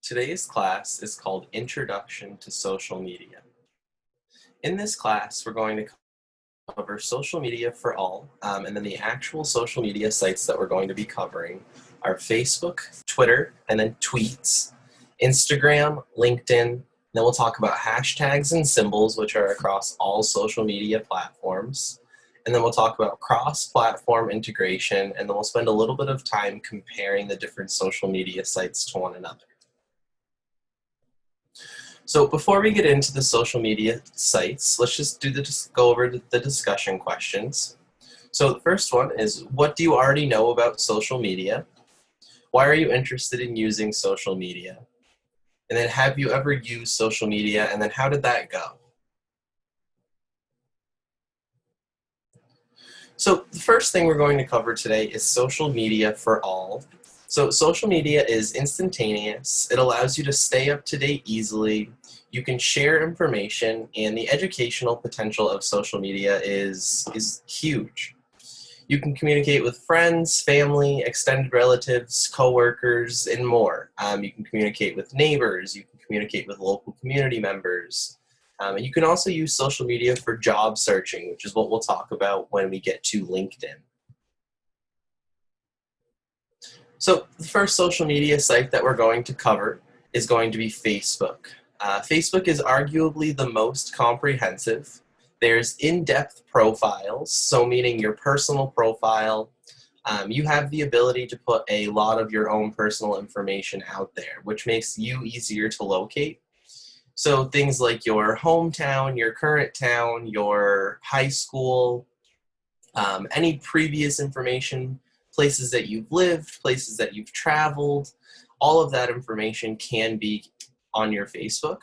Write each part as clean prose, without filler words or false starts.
Today's class is called Introduction to Social Media. In this class, we're going to cover social media for all, and then the actual social media sites that we're going to be covering are Facebook, Twitter, and then tweets, Instagram, LinkedIn. Then we'll talk about hashtags and symbols, which are across all social media platforms. And then we'll talk about cross-platform integration, and then we'll spend a little bit of time comparing the different social media sites to one another. So before we get into the social media sites, let's just go over the discussion questions. So the first one is, what do you already know about social media? Why are you interested in using social media? And then, have you ever used social media, and then how did that go? So the first thing we're going to cover today is social media for all. So social media is instantaneous. It allows you to stay up to date easily. You can share information, and the educational potential of social media is huge. You can communicate with friends, family, extended relatives, coworkers, and more. You can communicate with neighbors. You can communicate with local community members. And you can also use social media for job searching, which is what we'll talk about when we get to LinkedIn. So the first social media site that we're going to cover is going to be Facebook. Facebook is arguably the most comprehensive. There's in-depth profiles, so meaning your personal profile. You have the ability to put a lot of your own personal information out there, which makes you easier to locate. So things like your hometown, your current town, your high school, any previous information, places that you've lived, places that you've traveled, all of that information can be on your Facebook.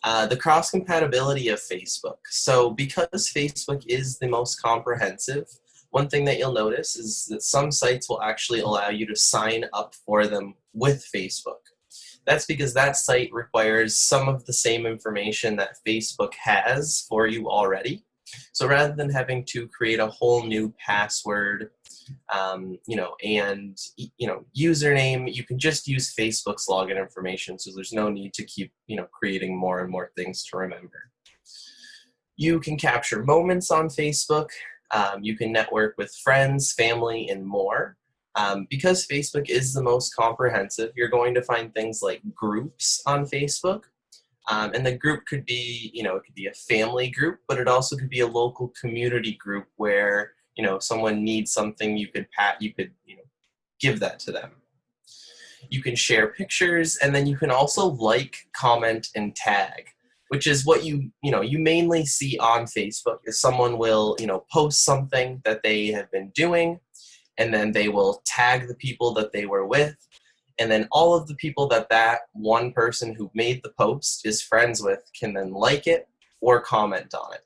The cross-compatibility of Facebook. So because Facebook is the most comprehensive, one thing that you'll notice is that some sites will actually allow you to sign up for them with Facebook. That's because that site requires some of the same information that Facebook has for you already. So rather than having to create a whole new password, and username, you can just use Facebook's login information, so there's no need to keep, creating more and more things to remember. You can capture moments on Facebook. You can network with friends, family, and more. Because Facebook is the most comprehensive, you're going to find things like groups on Facebook. And the group could be, it could be a family group, but it also could be a local community group where, someone needs something, you could give that to them. You can share pictures, and then you can also like, comment, and tag, which is what you mainly see on Facebook. Is someone will, post something that they have been doing, and then they will tag the people that they were with, and then all of the people that one person who made the post is friends with can then like it or comment on it.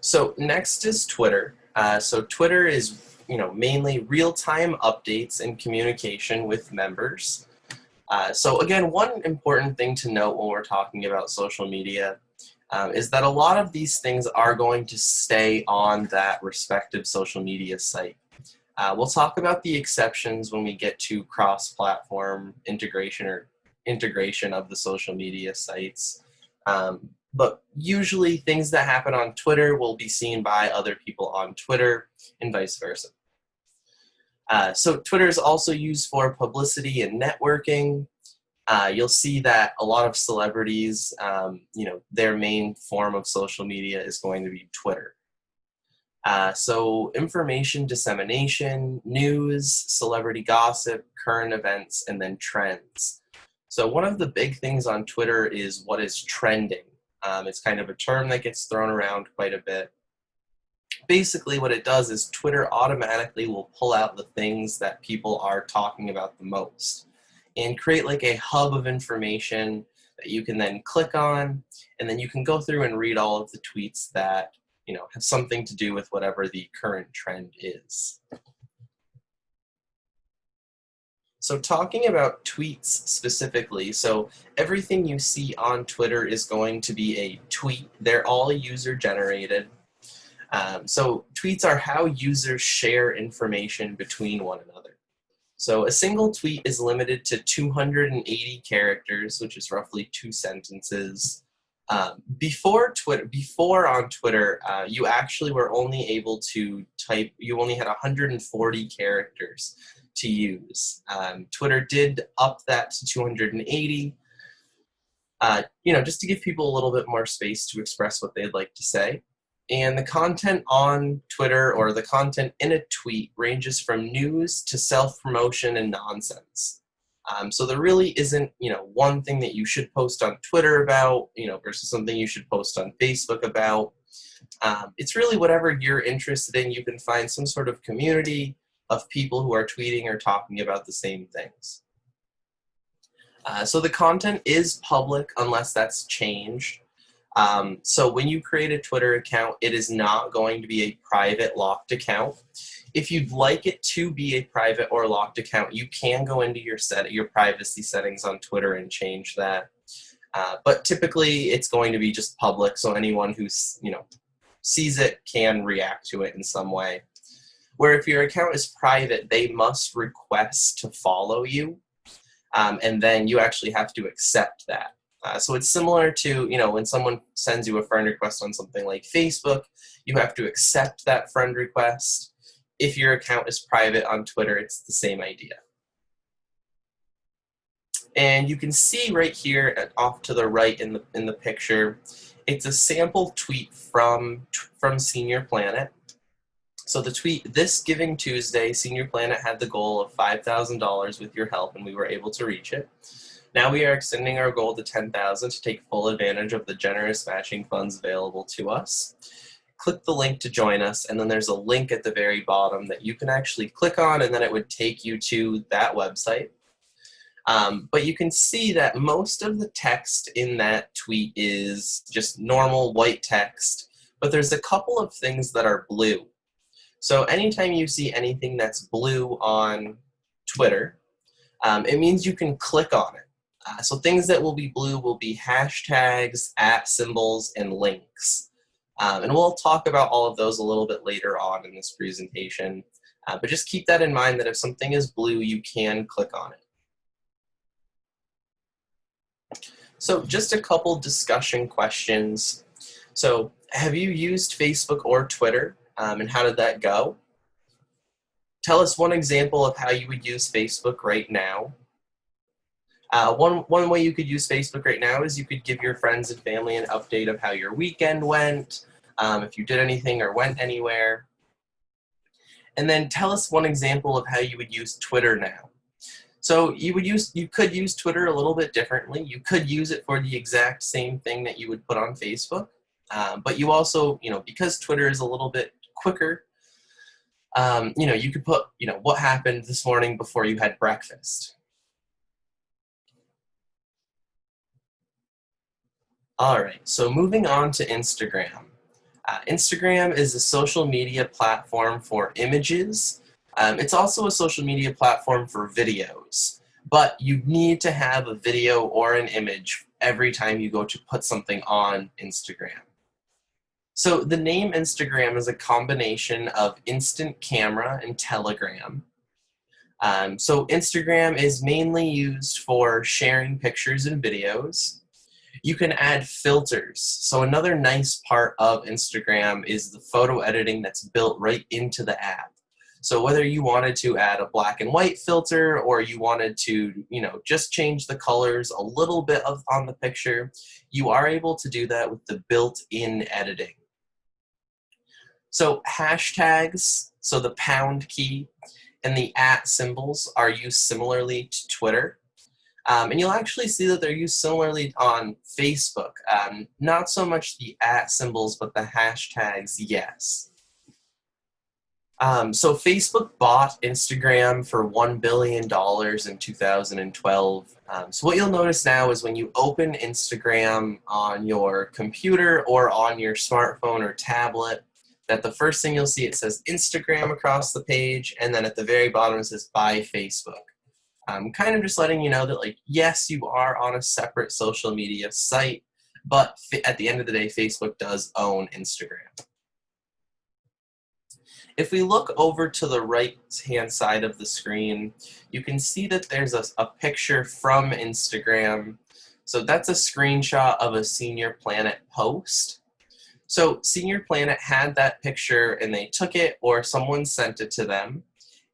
So next is Twitter. So Twitter is, mainly real-time updates and communication with members. So again, one important thing to note when we're talking about social media is that a lot of these things are going to stay on that respective social media site. We'll talk about the exceptions when we get to cross-platform integration of the social media sites. But usually things that happen on Twitter will be seen by other people on Twitter and vice versa. So Twitter is also used for publicity and networking. You'll see that a lot of celebrities, their main form of social media is going to be Twitter. So information dissemination, news, celebrity gossip, current events, and then trends. So one of the big things on Twitter is what is trending. It's kind of a term that gets thrown around quite a bit. Basically what it does is Twitter automatically will pull out the things that people are talking about the most and create like a hub of information that you can then click on, and then you can go through and read all of the tweets that have something to do with whatever the current trend is. So talking about tweets specifically, so everything you see on Twitter is going to be a tweet. They're all user generated. So tweets are how users share information between one another. So a single tweet is limited to 280 characters, which is roughly 2 sentences. Before on Twitter, you actually were only able to type, you only had 140 characters to use. Twitter did up that to 280, just to give people a little bit more space to express what they'd like to say. And the content on Twitter, or the content in a tweet, ranges from news to self-promotion and nonsense. So there really isn't, one thing that you should post on Twitter about, versus something you should post on Facebook about. It's really whatever you're interested in. You can find some sort of community of people who are tweeting or talking about the same things. So the content is public unless that's changed. So when you create a Twitter account, it is not going to be a private locked account. If you'd like it to be a private or locked account, you can go into your privacy settings on Twitter and change that. But typically it's going to be just public, so anyone who sees it can react to it in some way. Where if your account is private, they must request to follow you, and then you actually have to accept that. So it's similar to, when someone sends you a friend request on something like Facebook, you have to accept that friend request. If your account is private on Twitter, it's the same idea. And you can see right here off to the right in the picture, it's a sample tweet from Senior Planet. So the tweet, "This Giving Tuesday, Senior Planet had the goal of $5,000 with your help, and we were able to reach it. Now we are extending our goal to $10,000 to take full advantage of the generous matching funds available to us. Click the link to join us," and then there's a link at the very bottom that you can actually click on, and then it would take you to that website. But you can see that most of the text in that tweet is just normal white text, but there's a couple of things that are blue. So anytime you see anything that's blue on Twitter, it means you can click on it. So things that will be blue will be hashtags, @symbols, and links. And we'll talk about all of those a little bit later on in this presentation. But just keep that in mind, that if something is blue, you can click on it. So just a couple discussion questions. So have you used Facebook or Twitter, and how did that go? Tell us one example of how you would use Facebook right now. One way you could use Facebook right now is you could give your friends and family an update of how your weekend went, if you did anything or went anywhere. And then tell us one example of how you would use Twitter now. So you could use Twitter a little bit differently. You could use it for the exact same thing that you would put on Facebook, but you also, because Twitter is a little bit quicker, you could put, what happened this morning before you had breakfast. All right, so moving on to Instagram. Instagram is a social media platform for images. It's also a social media platform for videos, but you need to have a video or an image every time you go to put something on Instagram. So the name Instagram is a combination of instant camera and Telegram. So Instagram is mainly used for sharing pictures and videos. You can add filters. So another nice part of Instagram is the photo editing that's built right into the app. So whether you wanted to add a black and white filter, or you wanted to, just change the colors a little bit on the picture, you are able to do that with the built-in editing. So hashtags, so the pound key and the @symbols are used similarly to Twitter. And you'll actually see that they're used similarly on Facebook. Not so much the @symbols, but the hashtags, yes. So Facebook bought Instagram for $1 billion in 2012. So what you'll notice now is when you open Instagram on your computer or on your smartphone or tablet, that the first thing you'll see, it says Instagram across the page, and then at the very bottom it says "Buy Facebook." Kind of just letting you know that, yes, you are on a separate social media site, but at the end of the day, Facebook does own Instagram. If we look over to the right-hand side of the screen, you can see that there's a picture from Instagram. So that's a screenshot of a Senior Planet post. So Senior Planet had that picture and they took it, or someone sent it to them,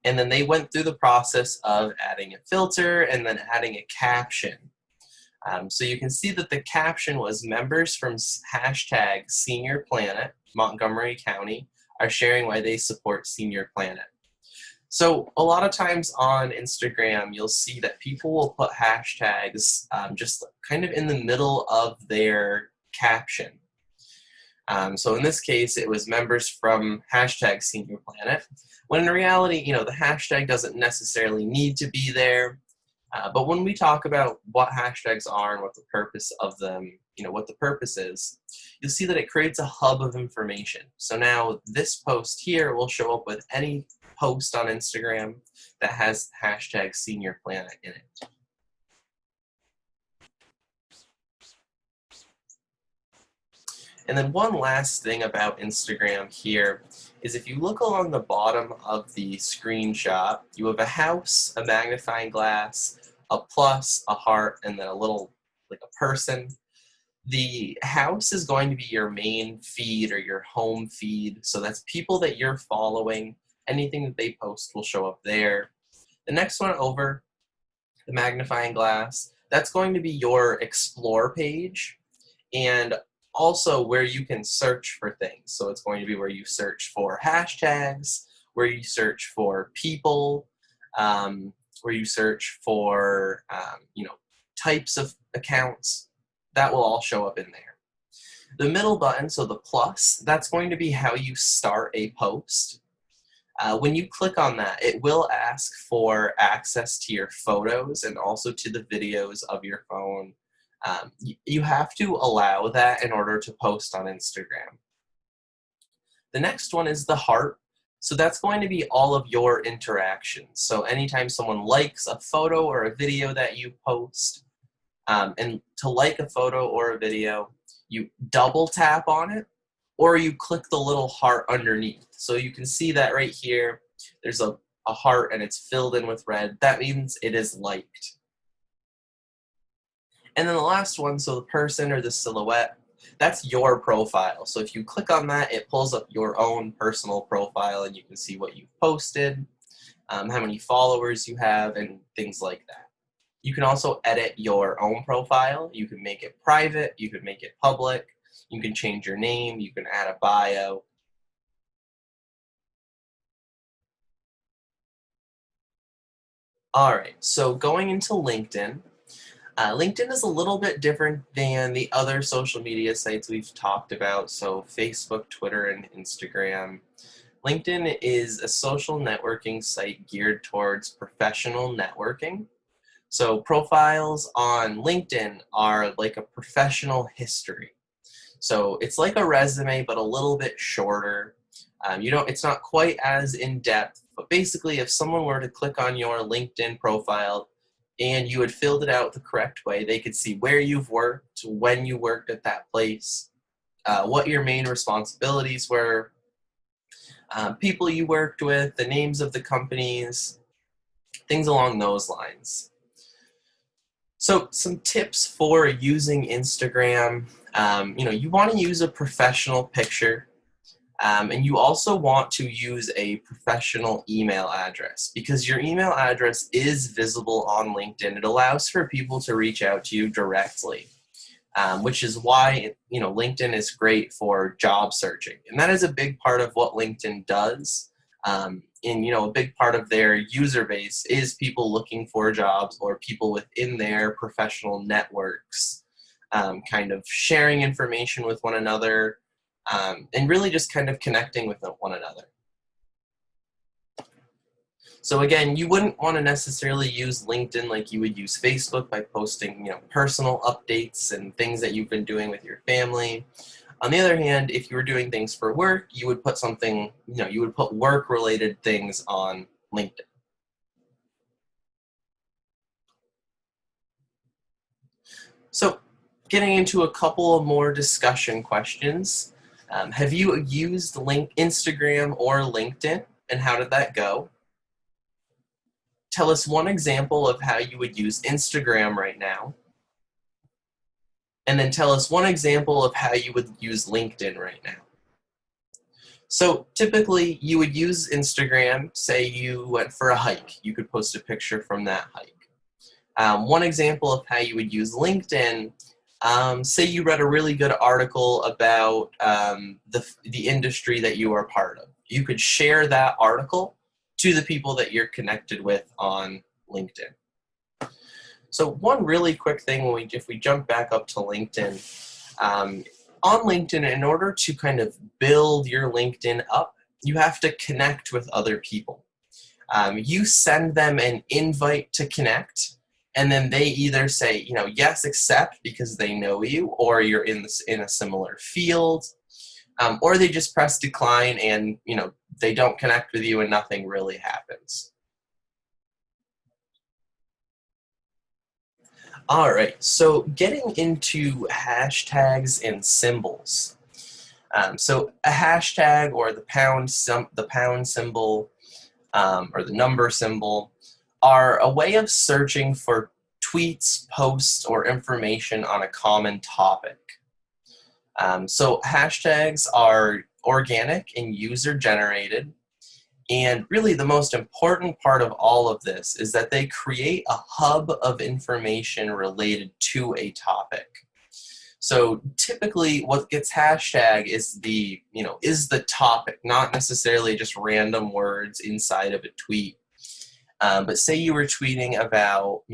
and then they went through the process of adding a filter and then adding a caption. So you can see that the caption was members from hashtag Senior Planet, Montgomery County, are sharing why they support Senior Planet. So a lot of times on Instagram, you'll see that people will put hashtags just kind of in the middle of their caption. So in this case, it was members from hashtag Senior Planet, when in reality, the hashtag doesn't necessarily need to be there. But when we talk about what hashtags are and what the purpose of them, what the purpose is, you'll see that it creates a hub of information. So now this post here will show up with any post on Instagram that has hashtag Senior Planet in it. And then one last thing about Instagram here is if you look along the bottom of the screenshot, you have a house, a magnifying glass, a plus, a heart, and then a little, like a person. The house is going to be your main feed or your home feed. So that's people that you're following. Anything that they post will show up there. The next one over, the magnifying glass, that's going to be your explore page. And also where you can search for things. So it's going to be where you search for hashtags, where you search for people, where you search for, types of accounts. That will all show up in there. The middle button, so the plus, that's going to be how you start a post. When you click on that, it will ask for access to your photos and also to the videos of your phone. You have to allow that in order to post on Instagram. The next one is the heart. So that's going to be all of your interactions. So anytime someone likes a photo or a video that you post, and to like a photo or a video, you double tap on it, or you click the little heart underneath. So you can see that right here, there's a heart and it's filled in with red. That means it is liked. And then the last one, so the person or the silhouette, that's your profile. So if you click on that, it pulls up your own personal profile and you can see what you've posted, how many followers you have, and things like that. You can also edit your own profile. You can make it private, you can make it public, you can change your name, you can add a bio. All right, so going into LinkedIn, LinkedIn is a little bit different than the other social media sites we've talked about, so Facebook, Twitter, and Instagram. LinkedIn is a social networking site geared towards professional networking. So profiles on LinkedIn are like a professional history. So it's like a resume, but a little bit shorter. It's not quite as in-depth, but basically if someone were to click on your LinkedIn profile and you had filled it out the correct way, they could see where you've worked, when you worked at that place, what your main responsibilities were, people you worked with, the names of the companies, things along those lines. So some tips for using Instagram, you want to use a professional picture, and you also want to use a professional email address because your email address is visible on LinkedIn. It allows for people to reach out to you directly, which is why LinkedIn is great for job searching, and that is a big part of what LinkedIn does. A big part of their user base is people looking for jobs or people within their professional networks, kind of sharing information with one another, and really just kind of connecting with one another. So again, you wouldn't want to necessarily use LinkedIn like you would use Facebook by posting, personal updates and things that you've been doing with your family. On the other hand, if you were doing things for work, you would put something, you would put work-related things on LinkedIn. So getting into a couple of more discussion questions. Have you used Instagram or LinkedIn, and how did that go? Tell us one example of how you would use Instagram right now, and then tell us one example of how you would use LinkedIn right now. So typically you would use Instagram, say you went for a hike, you could post a picture from that hike. One example of how you would use LinkedIn, say you read a really good article about the industry that you are part of. You could share that article to the people that you're connected with on LinkedIn. So one really quick thing, if we jump back up to LinkedIn, on LinkedIn, in order to kind of build your LinkedIn up, you have to connect with other people. You send them an invite to connect, and then they either say, yes, accept because they know you, or you're in a similar field, or they just press decline and, they don't connect with you and nothing really happens. All right, so getting into hashtags and symbols. So a hashtag or the pound symbol or the number symbol are a way of searching for tweets, posts, or information on a common topic. So hashtags are organic and user-generated. And really the most important part of all of this is that they create a hub of information related to a topic. So typically what gets hashtag is the topic, not necessarily just random words inside of a tweet. But say you were tweeting about,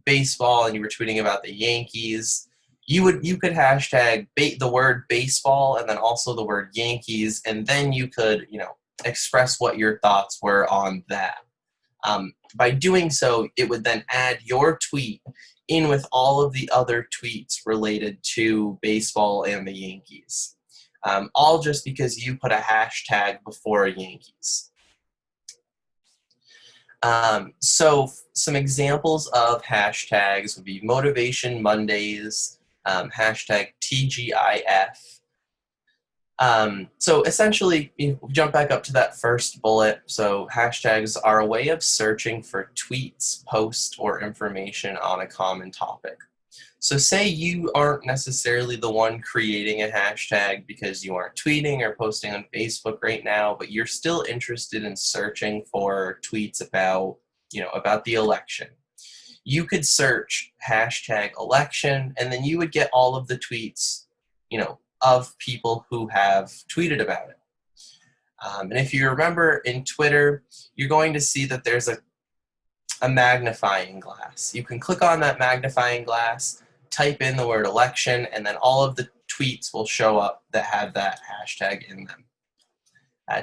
baseball, and you were tweeting about the Yankees, you could hashtag the word baseball and then also the word Yankees, and then you could, express what your thoughts were on that. By doing so, it would then add your tweet in with all of the other tweets related to baseball and the Yankees. All just because you put a hashtag before Yankees. So some examples of hashtags would be Motivation Mondays, hashtag TGIF. So essentially, jump back up to that first bullet. So hashtags are a way of searching for tweets, posts, or information on a common topic. So say you aren't necessarily the one creating a hashtag because you aren't tweeting or posting on Facebook right now, but you're still interested in searching for tweets about, about the election. You could search hashtag election, and then you would get all of the tweets, of people who have tweeted about it. And if you remember in Twitter, you're going to see that there's a magnifying glass. You can click on that magnifying glass, type in the word election, and then all of the tweets will show up that have that hashtag in them.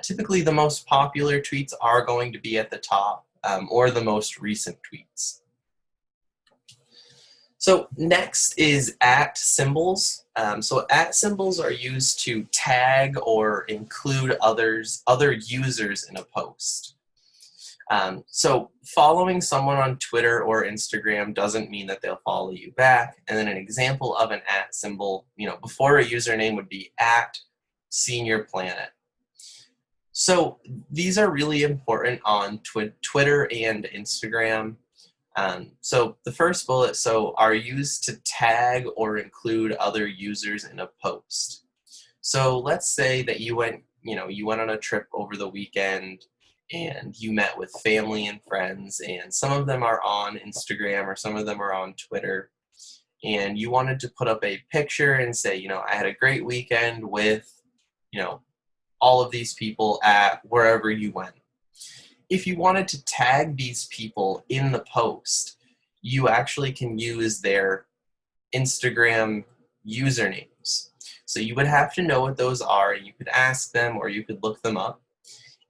Typically, the most popular tweets are going to be at the top, or the most recent tweets. So next is @ symbols. So @ symbols are used to tag or include other users in a post. So following someone on Twitter or Instagram doesn't mean that they'll follow you back. And then an example of an @ symbol, before a username would be @SeniorPlanet. So these are really important on Twitter and Instagram. So the first bullet, are used to tag or include other users in a post. So let's say that you went on a trip over the weekend and you met with family and friends, and some of them are on Instagram or some of them are on Twitter, and you wanted to put up a picture and say, I had a great weekend with, all of these people at wherever you went. If you wanted to tag these people in the post, you actually can use their Instagram usernames. So you would have to know what those are. You could ask them or you could look them up.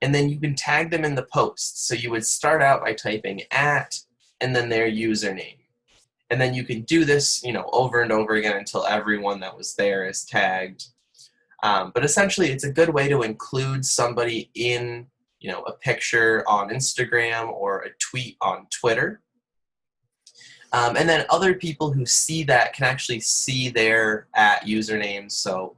And then you can tag them in the post. So you would start out by typing @ and then their username. And then you can do this, over and over again until everyone that was there is tagged. But essentially, it's a good way to include somebody in a picture on Instagram or a tweet on Twitter. And then other people who see that can actually see their usernames. So,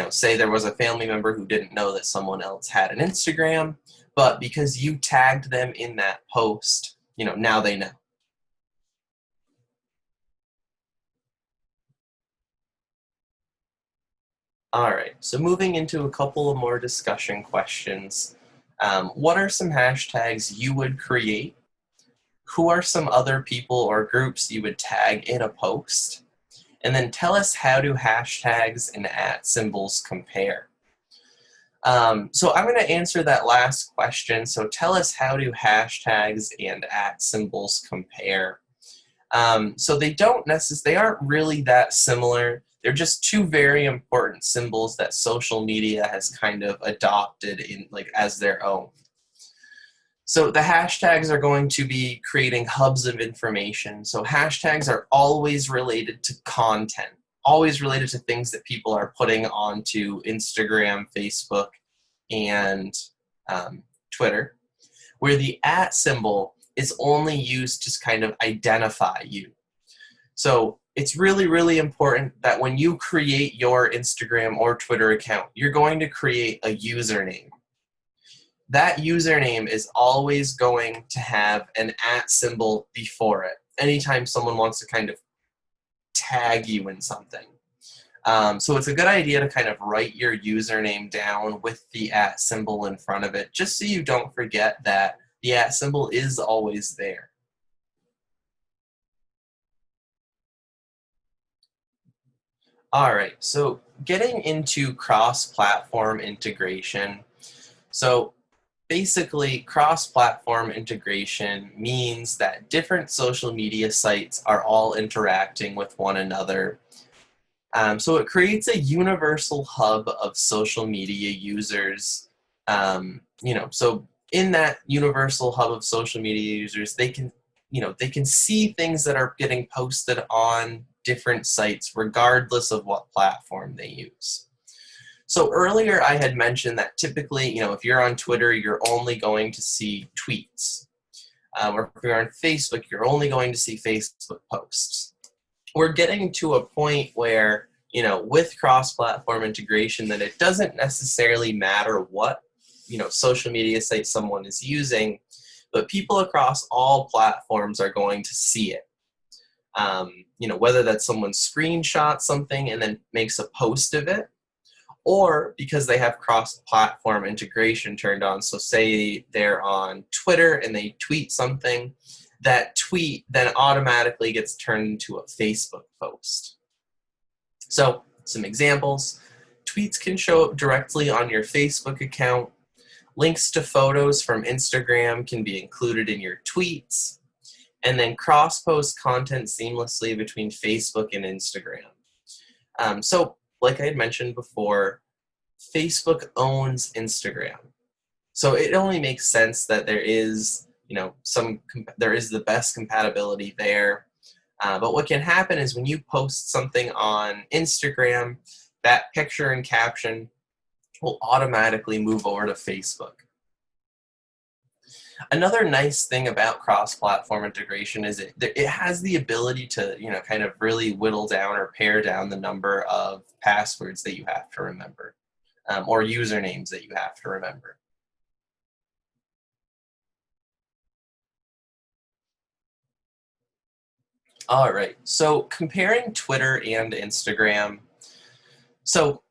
say there was a family member who didn't know that someone else had an Instagram, but because you tagged them in that post, now they know. All right, so moving into a couple of more discussion questions. What are some hashtags you would create? Who are some other people or groups you would tag in a post? And then tell us, how do hashtags and @symbols compare? So I'm going to answer that last question. So tell us, how do hashtags and @symbols compare? So they aren't really that similar. They're just two very important symbols that social media has kind of adopted as their own. So the hashtags are going to be creating hubs of information. So hashtags are always related to content, always related to things that people are putting onto Instagram, Facebook, and Twitter, where the @symbol is only used to kind of identify you. So it's really, really important that when you create your Instagram or Twitter account, you're going to create a username. That username is always going to have an @symbol before it, anytime someone wants to kind of tag you in something. So it's a good idea to kind of write your username down with the @symbol in front of it, just so you don't forget that the @symbol is always there. All right, so getting into cross-platform integration. So basically, cross-platform integration means that different social media sites are all interacting with one another. So it creates a universal hub of social media users. So in that universal hub of social media users, they can see things that are getting posted on different sites, regardless of what platform they use. So earlier I had mentioned that typically, if you're on Twitter, you're only going to see tweets. Or if you're on Facebook, you're only going to see Facebook posts. We're getting to a point where, with cross-platform integration, that it doesn't necessarily matter what, social media site someone is using, but people across all platforms are going to see it. Whether that's someone screenshots something and then makes a post of it, or because they have cross-platform integration turned on. So say they're on Twitter and they tweet something, that tweet then automatically gets turned into a Facebook post. So some examples: tweets can show up directly on your Facebook account. Links to photos from Instagram can be included in your tweets. And then cross-post content seamlessly between Facebook and Instagram. So like I had mentioned before, Facebook owns Instagram. So it only makes sense that there is, there is the best compatibility there. But what can happen is when you post something on Instagram, that picture and caption will automatically move over to Facebook. Another nice thing about cross-platform integration is it has the ability to, kind of really whittle down or pare down the number of passwords that you have to remember, or usernames that you have to remember. All right, so comparing Twitter and Instagram. So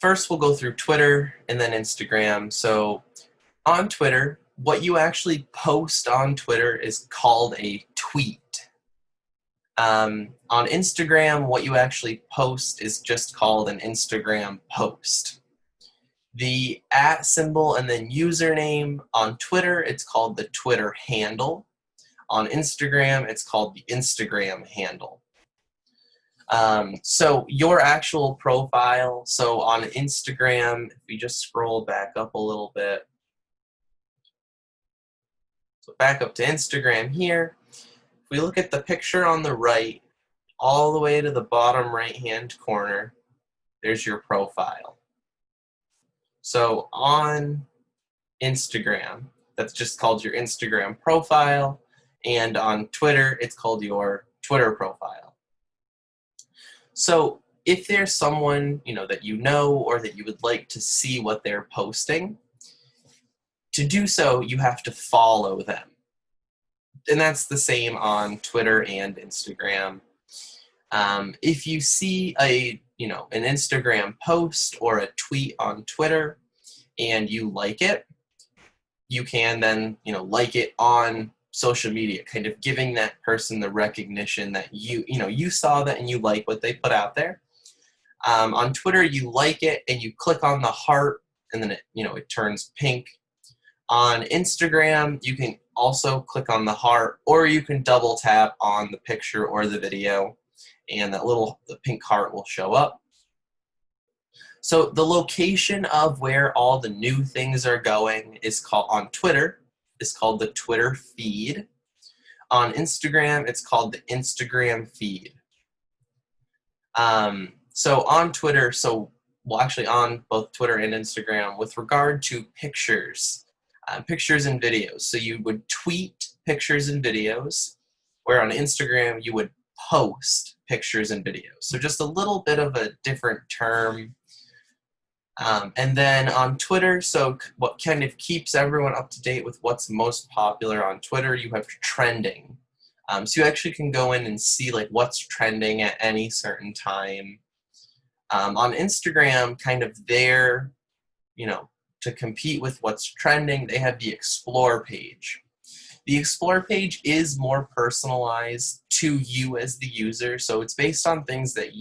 first we'll go through Twitter and then Instagram. So on Twitter, what you actually post on Twitter is called a tweet. On Instagram, what you actually post is just called an Instagram post. The @symbol and then username on Twitter, it's called the Twitter handle. On Instagram, it's called the Instagram handle. So your actual profile, so on Instagram, if we just scroll back up a little bit, so back up to Instagram here, if we look at the picture on the right, all the way to the bottom right-hand corner, there's your profile. So on Instagram, that's just called your Instagram profile, and on Twitter, it's called your Twitter profile. So if there's someone, that you know or that you would like to see what they're posting, to do so, you have to follow them. And that's the same on Twitter and Instagram. If you see an Instagram post or a tweet on Twitter and you like it, you can then, like it on social media, kind of giving that person the recognition that you saw that and you like what they put out there. On Twitter, you like it and you click on the heart and then it turns pink. On Instagram, you can also click on the heart, or you can double tap on the picture or the video and the pink heart will show up. So the location of where all the new things are going is called on Twitter, is called the Twitter feed. On Instagram, it's called the Instagram feed. So on Twitter, actually on both Twitter and Instagram, with regard to pictures and videos. So you would tweet pictures and videos, where on Instagram you would post pictures and videos. So just a little bit of a different term. And then on Twitter, so what kind of keeps everyone up to date with what's most popular on Twitter, you have trending. So you actually can go in and see like what's trending at any certain time. On Instagram, kind of there, to compete with what's trending, they have the Explore page. The Explore page is more personalized to you as the user, so it's based on things that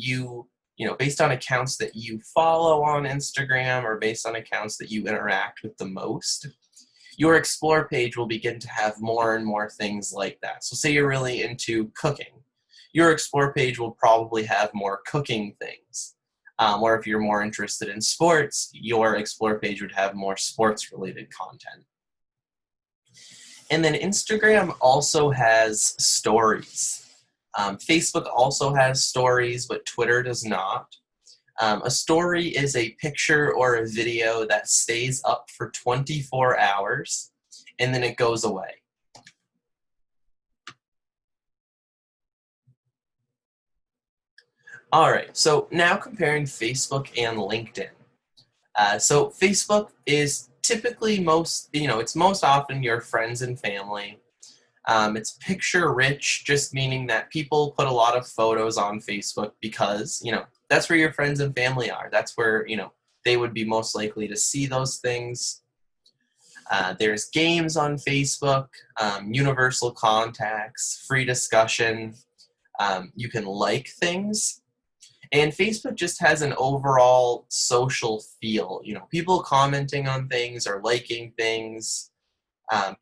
based on accounts that you follow on Instagram or based on accounts that you interact with the most. Your Explore page will begin to have more and more things like that. So say you're really into cooking. Your Explore page will probably have more cooking things. Or if you're more interested in sports, your Explore page would have more sports-related content. And then Instagram also has stories. Facebook also has stories, but Twitter does not. A story is a picture or a video that stays up for 24 hours, and then it goes away. All right, so now comparing Facebook and LinkedIn. So Facebook is typically it's most often your friends and family. It's picture rich, just meaning that people put a lot of photos on Facebook because, that's where your friends and family are. That's where, they would be most likely to see those things. There's games on Facebook, universal contacts, free discussion. You can like things. And Facebook just has an overall social feel. People commenting on things or liking things,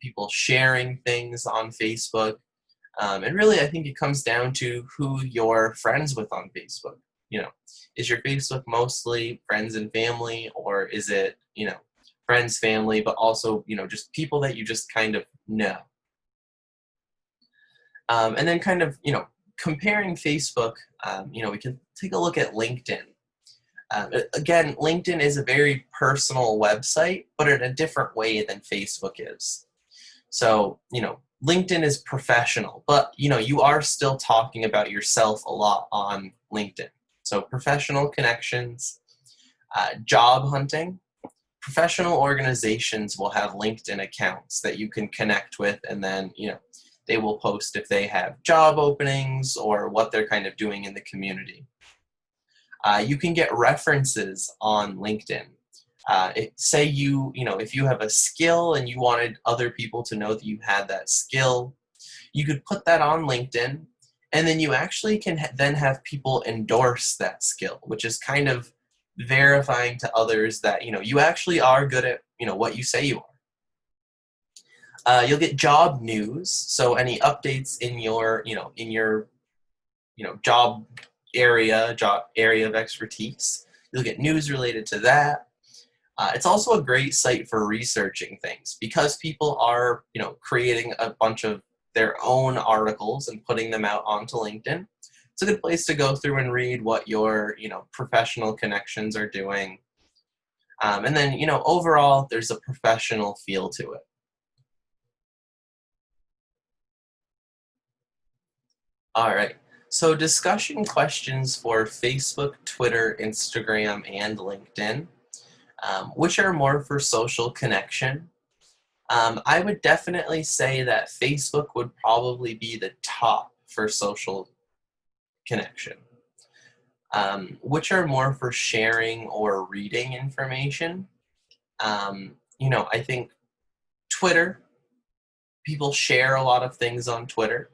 people sharing things on Facebook. And really, I think it comes down to who you're friends with on Facebook. Is your Facebook mostly friends and family, or is it, friends, family, but also, just people that you just kind of know? And then kind of, comparing Facebook, we can take a look at LinkedIn. Again, LinkedIn is a very personal website, but in a different way than Facebook is. So, LinkedIn is professional, but, you are still talking about yourself a lot on LinkedIn. So professional connections, job hunting. Professional organizations will have LinkedIn accounts that you can connect with, and then, they will post if they have job openings or what they're kind of doing in the community. You can get references on LinkedIn. Say if you have a skill and you wanted other people to know that you had that skill, you could put that on LinkedIn, and then you actually can then have people endorse that skill, which is kind of verifying to others that, you actually are good at, what you say you are. You'll get job news, so any updates in your job area of expertise. You'll get news related to that. It's also a great site for researching things because people are, creating a bunch of their own articles and putting them out onto LinkedIn. It's a good place to go through and read what your, professional connections are doing. And then, overall, there's a professional feel to it. All right. So discussion questions for Facebook, Twitter, Instagram, and LinkedIn. Which are more for social connection? I would definitely say that Facebook would probably be the top for social connection. Which are more for sharing or reading information? I think Twitter, people share a lot of things on Twitter.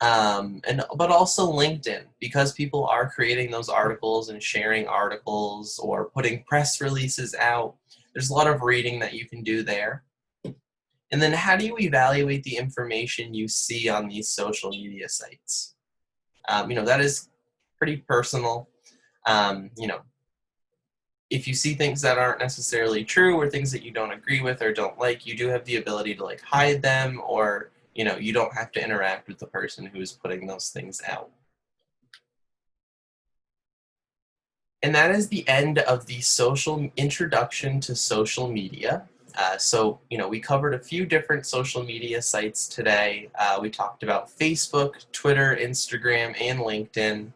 But also LinkedIn, because people are creating those articles and sharing articles or putting press releases out. There's a lot of reading that you can do there. And then how do you evaluate the information you see on these social media sites? That is pretty personal. Um, you know, if you see things that aren't necessarily true or things that you don't agree with or don't like, you do have the ability to like hide them, or you don't have to interact with the person who is putting those things out. And that is the end of the social introduction to social media. We covered a few different social media sites today. We talked about Facebook, Twitter, Instagram, and LinkedIn.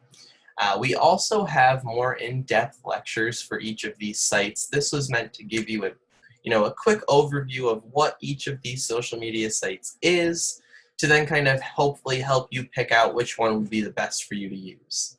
We also have more in-depth lectures for each of these sites. This was meant to give you a quick overview of what each of these social media sites is, to then kind of hopefully help you pick out which one would be the best for you to use.